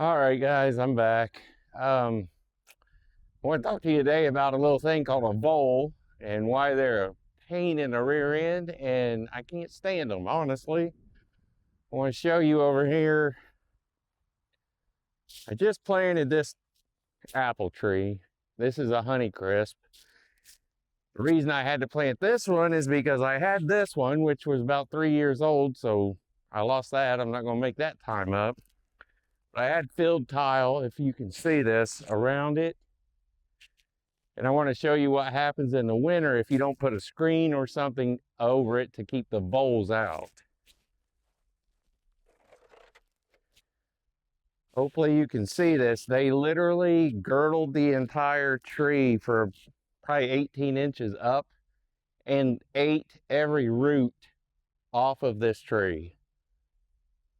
All right, guys, I'm back. I want to talk to you today about a little thing called a vole and why they're a pain in the rear end, and I can't stand them, honestly. I want to show you over here. I just planted this apple tree. This is a Honeycrisp. The reason I had to plant this one is because I had this one, which was about 3 years old, so I lost that. I'm not going to make that time up. But I had filled tile, if you can see this, around it. And I want to show you what happens in the winter if you don't put a screen or something over it to keep the voles out. Hopefully you can see this. They literally girdled the entire tree for probably 18 inches up and ate every root off of this tree.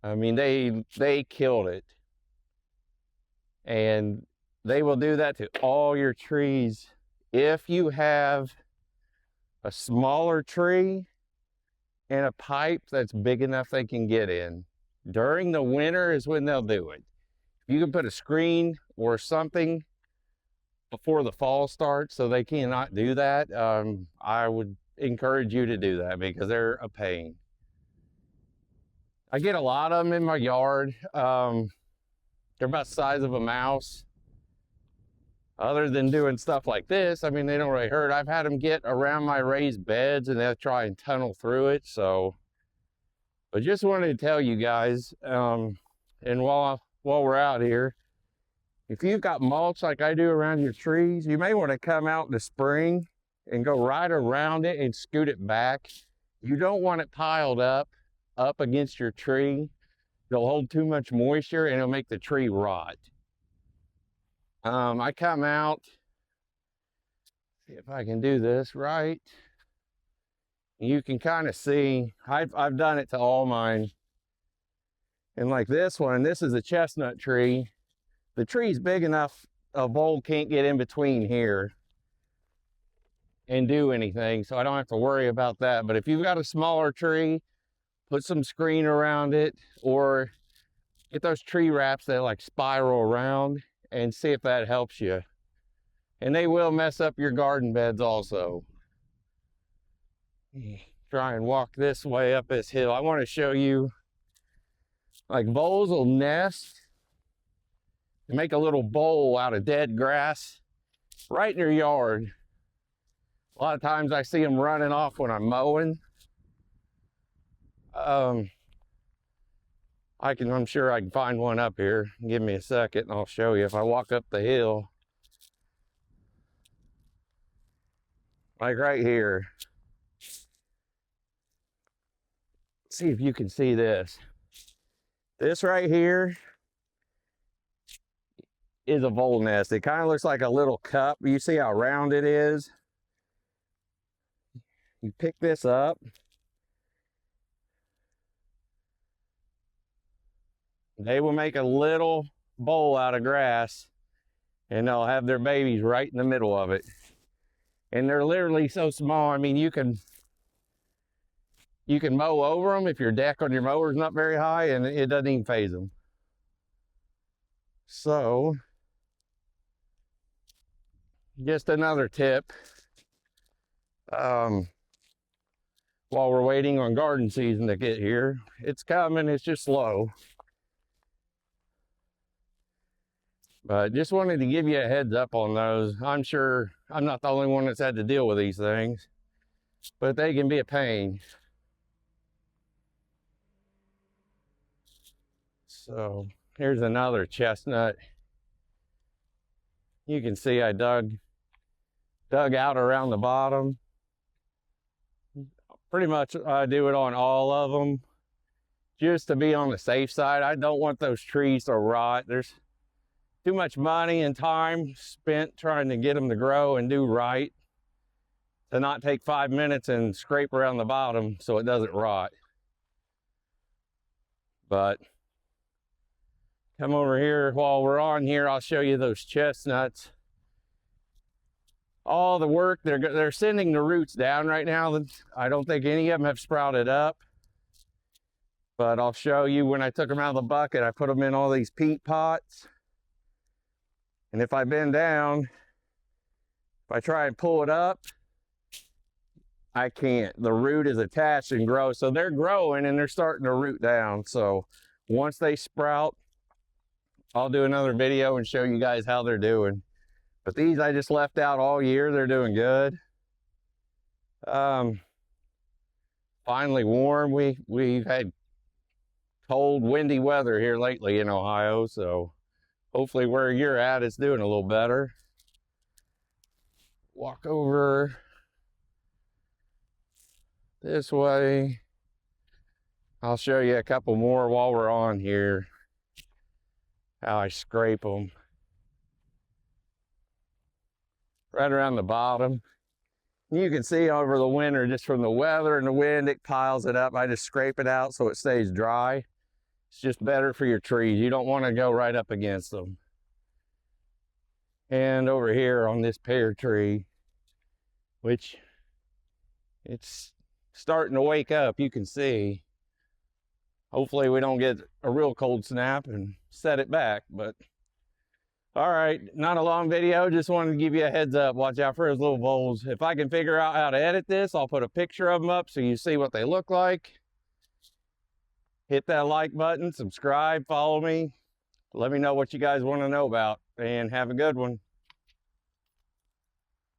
I mean, they killed it. And they will do that to all your trees. If you have a smaller tree and a pipe that's big enough they can get in, during the winter is when they'll do it. If you can put a screen or something before the fall starts so they cannot do that, I would encourage you to do that because they're a pain. I get a lot of them in my yard. They're about the size of a mouse. Other than doing stuff like this, I mean, they don't really hurt. I've had them get around my raised beds and they'll try and tunnel through it. So, but just wanted to tell you guys, and while we're out here, if you've got mulch like I do around your trees, you may want to come out in the spring and go right around it and scoot it back. You don't want it piled up against your tree. It'll hold too much moisture and it'll make the tree rot. I come out, see if I can do this right. You can kind of see, I've done it to all mine. And like this one, this is a chestnut tree. The tree's big enough, a vole can't get in between here and do anything, so I don't have to worry about that. But if you've got a smaller tree, put some screen around it, or get those tree wraps that like spiral around and see if that helps you. And they will mess up your garden beds also. Try and walk this way up this hill. I want to show you, like, voles will nest and make a little bowl out of dead grass right in your yard. A lot of times I see them running off when I'm mowing. I'm sure I can find one up here. Give me a second and I'll show you. If I walk up the hill, like right here. See if you can see this. This right here is a vole nest. It kind of looks like a little cup. You see how round it is? You pick this up. They will make a little bowl out of grass and they'll have their babies right in the middle of it. And they're literally so small. I mean, you can mow over them if your deck on your mower is not very high and it doesn't even phase them. So, just another tip. While we're waiting on garden season to get here, it's coming, it's just slow. But just wanted to give you a heads up on those. I'm sure I'm not the only one that's had to deal with these things, but they can be a pain. So here's another chestnut. You can see I dug out around the bottom. Pretty much I do it on all of them just to be on the safe side. I don't want those trees to rot. There's too much money and time spent trying to get them to grow and do right to not take 5 minutes and scrape around the bottom so it doesn't rot. But come over here while we're on here, I'll show you those chestnuts. All the work, they're sending the roots down right now. I don't think any of them have sprouted up. But I'll show you when I took them out of the bucket, I put them in all these peat pots. And if I bend down, if I try and pull it up, I can't. The root is attached and grows. So they're growing and they're starting to root down. So once they sprout, I'll do another video and show you guys how they're doing. But these I just left out all year. They're doing good. Finally warm. We've had cold, windy weather here lately in Ohio. So hopefully where you're at, it's doing a little better. Walk over this way. I'll show you a couple more while we're on here, how I scrape them. Right around the bottom. You can see over the winter, just from the weather and the wind, it piles it up. I just scrape it out so it stays dry. It's just better for your trees. You don't want to go right up against them. And over here on this pear tree, which it's starting to wake up, you can see. Hopefully we don't get a real cold snap and set it back, but all right, not a long video, just wanted to give you a heads up. Watch out for those little voles. If I can figure out how to edit this, I'll put a picture of them up so you see what they look like. Hit that like button, subscribe, follow me. Let me know what you guys want to know about, and have a good one.